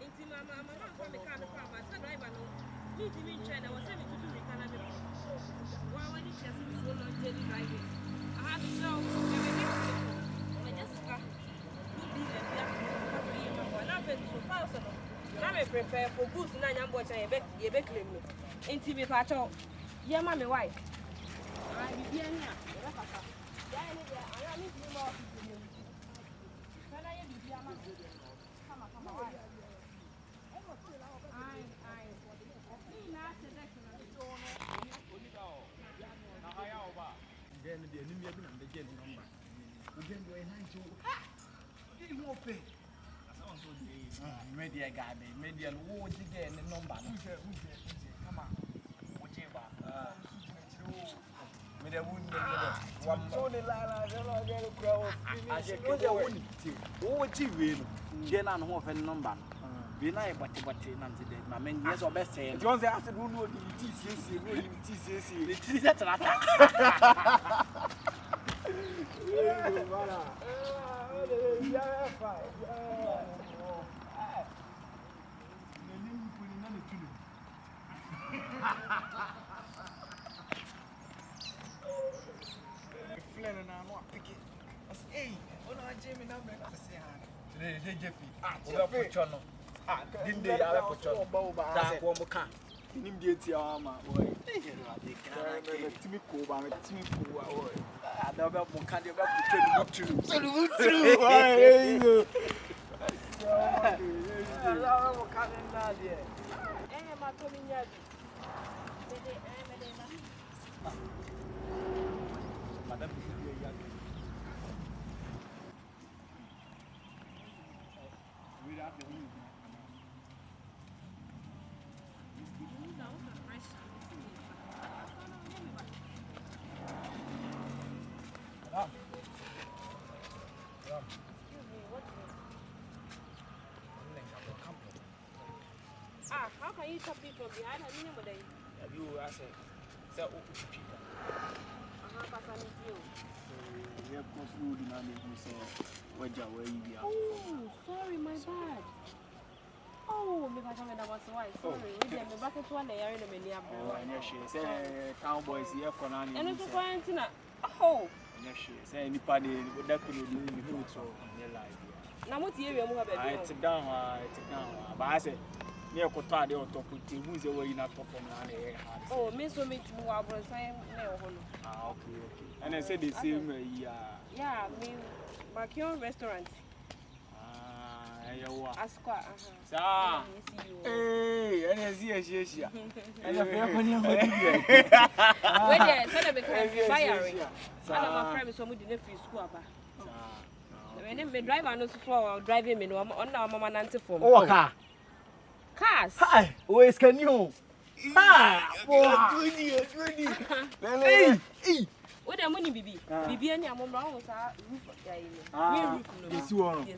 Inti mama from the car my driver no. Me to me China was sending to me Canada. Why when you just so long daily driving? I had to sell I just got I'm prepare for goods and I'm watching a back claim me. Inti me patch out. Yeah, mammy, wife. I be here now. I need more. Media guy, media who again the number. Come on, whichever. Media wouldn't one only line. I just go there. What you will, Jen and Hoff number. Be nice, but my men, yes, or best saying. John's asked who know the TCC, the TCC, that's an attack. Hey, oh no, Jamie, now I say, didn't they have a put on that one more can? Him get your armor, boy. Timmy Coba, Timmy Coba, boy. I don't know what kind of to How can you stop me from behind? I mean, what they you ask it. So, sorry, my bad. Oh, maybe I don't know what's why. Sorry, we did the bucket one day. I remember. Oh, and yes, she said, cowboys here for none. And it's a quarantine. Oh, yes, she said, anybody would that could do so in your life. Now, what's the area? I took down, but I said, near Cotadi or Tokuti, who's away in a top of oh, Miss Omit, who I was saying, okay. And I said the same, yeah, me, Makion restaurant. Asqua, hey, and I see a share. And a fair money. When they said I became firing, some of my friends who didn't feel school. When they drive on the floor, driving me on our mamma Nancy for cars. Hi, always can you? Ah, hey. What the money be? Bibi and your mom was a roof. Yes, you are. Okay.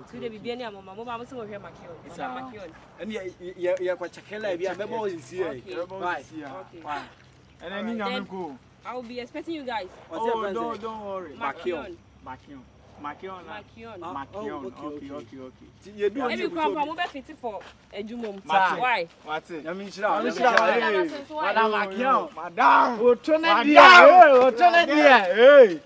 So the Bibi and your mom was over here, Makion. And you're quite a killer. We have a is here. Okay. And I need go. I will be expecting you guys. Oh, don't worry. Makion. Okay. You do maybe come from over 50 for a jumum. Why? What's it? I mean, Madam, Madam, oh, turn it here. Hey.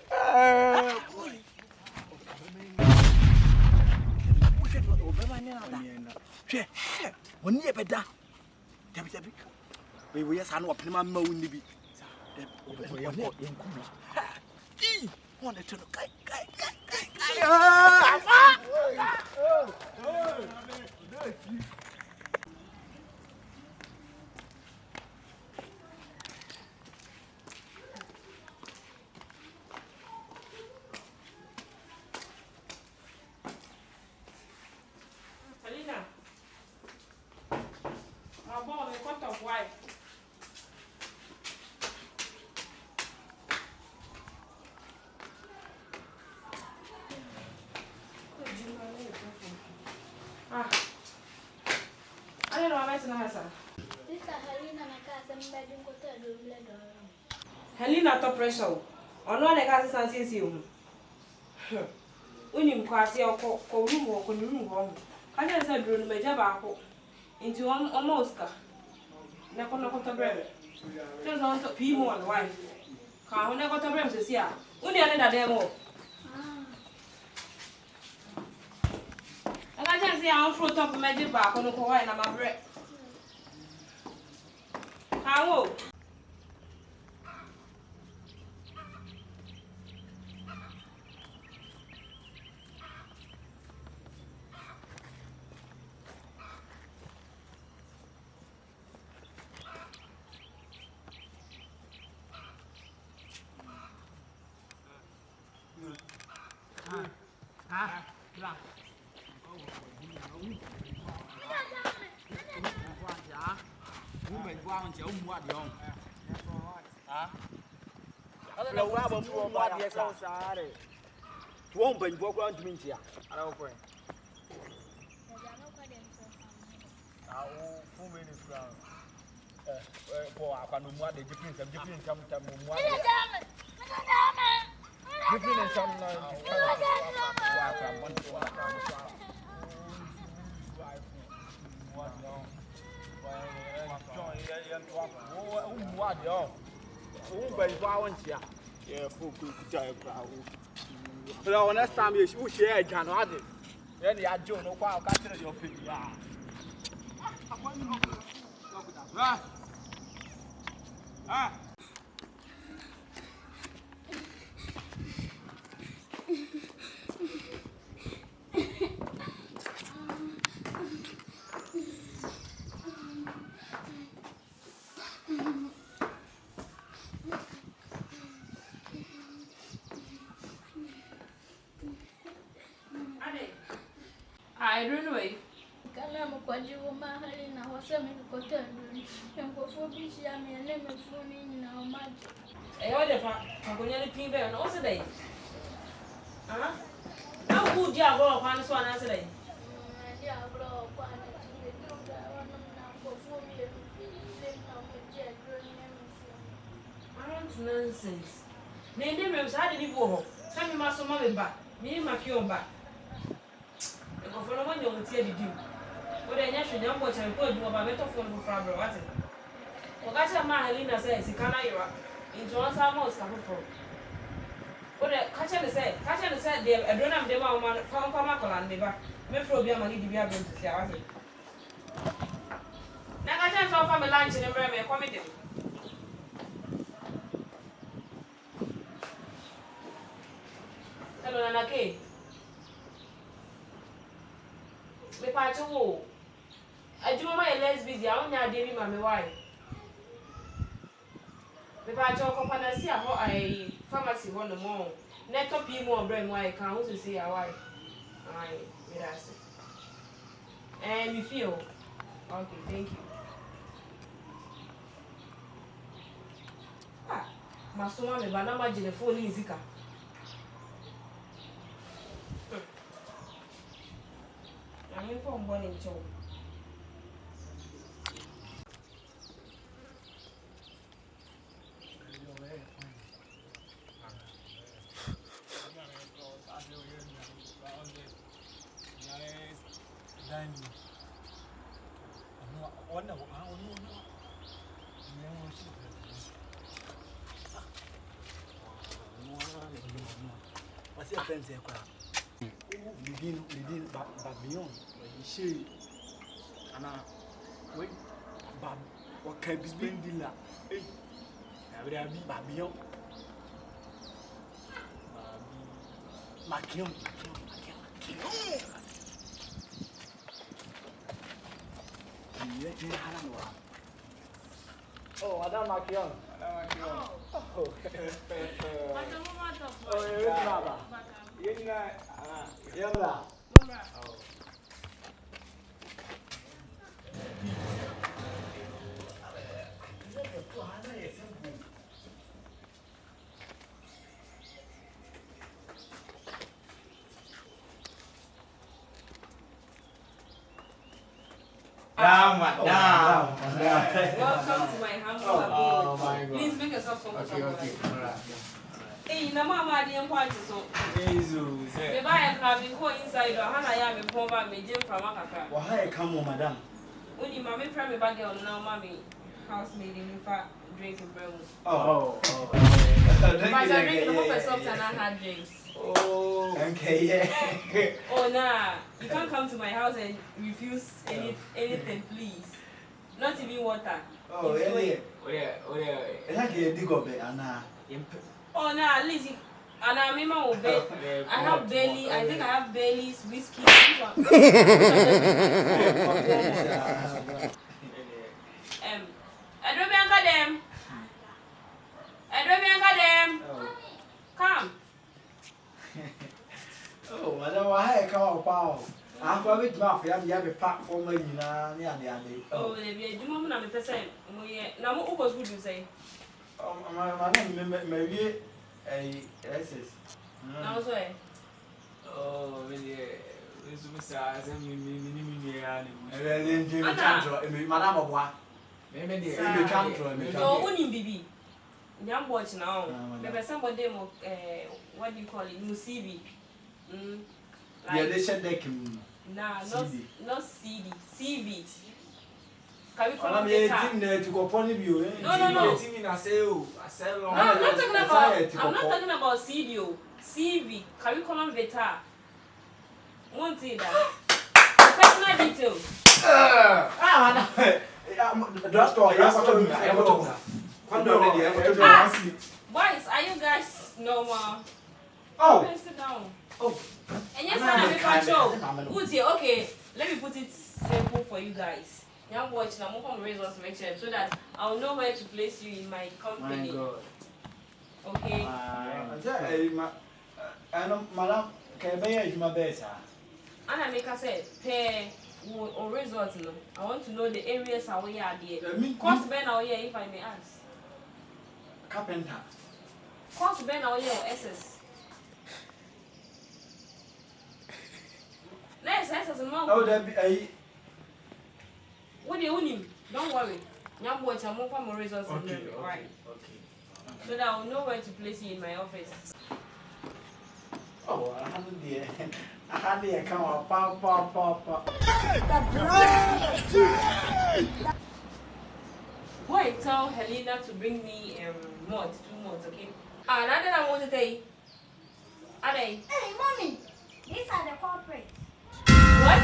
When you better, we will just handle my moon. Want to look Selena, my boy, what of why? I don't know what I'm saying. Sister Helena, my cousin, bedroom go to the Helena, top pressure. Or no, the cousin says you. unim kwasi ko room ko room ho ka je say duro no meja ba ko into almost ka na ko to brem just on to p mo on why ka ho na ko to brem se sia uni ane da dem o aka je say an fruit top meja ba ko no ko why na ma bre ka wo Tuon ben bo kwa ntumintia ara wo kwen fu me ni fra bo akwa no mu ade different tam mu ade different tam na wa fra bon wa But next time you share January, then you are Joe, no quite catching your people. I don't know. Kala mkwajibu mahali na waseme nikotea ndoni. Mkofubishi ya mieneme funi na umaji. Oje fa akonya ni pin be no se dai. Ah? Na ku di agoro kwa nso na se dai. Ndi agro kwa na tinde ndoga wana na mkofubi ile na mje ndoni Aren't nonsense. Nende me sa de ni bo ho. Sa mi maso ma be ba. Mi ma ki omba. E ko fo no mo nyo ti edidi. O de nya hwenya mbo cha ko edu oba beto fo no fra bro wate. O ga cha ma Helena say sikana yira. Into one more stuff for. But catch and say, dear, I don't have the mamma from Macolan, never. Mephobia money to be able to see. Now I can't offer me lunch in a very committee. Hello, Anake. Me patch a wall. I do my less busy. I only had Davy, my wife. If I talk up and I see a pharmacy one more, net up you more brain why I can't to see how I see. And you feel okay, thank you. Ah, my son, I'm not imagine the phone is Zika. I'm in from one in Joe. What's your friends here? Within Babylon, she and wait, Bab, what can be spending? Hey, Babylon. Makion. Oh, Madame Makion. Oh, Welcome to my humble abode. Please make yourself comfortable. Okay. me, no mama didn't want so. The buyer can go inside or Hannah Yam and Poma, me Jim from Akaka. Why come on, madam? When you mammy from a bag girl now, mammy, housemaid in fact, drinking brown. Oh. But I drink the whole soft and I had drinks. Oh, okay, yeah. Oh, nah, you can't come to my house and refuse anything, please. Not even water. Oh, yeah. It's like a dig of it, Anna. Oh, nah, at least. And I remember I have Bailey. I think I have Bailey's whiskey. Adurobia, come. Oh, madam, why come out, pal? I'm going to mouth. You have a pack for me, Oh, they be a woman. I'm a person. Now, what would you say? My name maybe a SS. Now, so, oh, yeah. This was a Madame of what? maybe so, only baby. Young watch now. Maybe somebody more, what do you call it? Musivi. Yeah, they said they can. Nah, not CD. CV. Can we call I'm it to go upon you. No. I I'm not talking about CD. CV. Can we call them Veta? Won't say that. Personal details. That's all. Boys, are you guys normal? Oh. Sit down. Oh. And yes, I'm control. Would you? Okay, let me put it simple for you guys. Young watch now, move on reasons to make sure so that I'll know where to place you in my company. My God. Okay. Madam, can I be my best? And I make her say, pay or results. No, I want to know the areas how we are there. Cost Ben out here, if I may ask. Carpenter. Cost Ben out here or SS. Let's SS and mom. Oh, that be a. What do you want? Don't worry. Young watch, I'm more for results. Right. Okay. So that I'll know where to place you in my office. Oh, I had the account. Pa. Go and tell Helena to bring me 2 months, okay? Another I want to tell you. Are they? Hey, mommy, these are the culprits. What?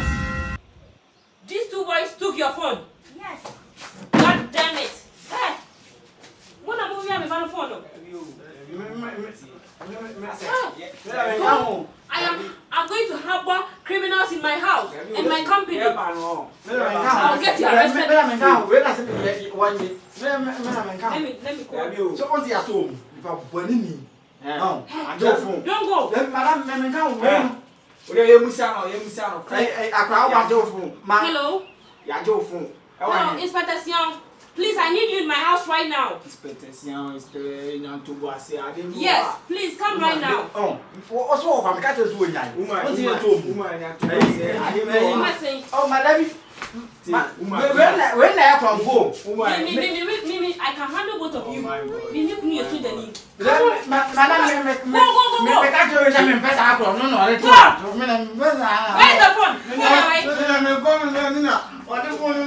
These 2 boys took your phone. Yes. God damn it. Hey! When I'm moving, I'm on the phone. I'm going to harbor criminals in my house and my company. I'll get you arrested. Let me call. So what's your home? If I'm winning, no, I don't go. Madam, Hello? Hello, Inspector Sion. Please, I need you in my house right now. Yes, please come right now. Oh, what's wrong? I'm catching you. What's your oh, madam. When I come home, Mimi, I can handle both of you. Mimi, you to the knee. Where's the phone? Where's the phone?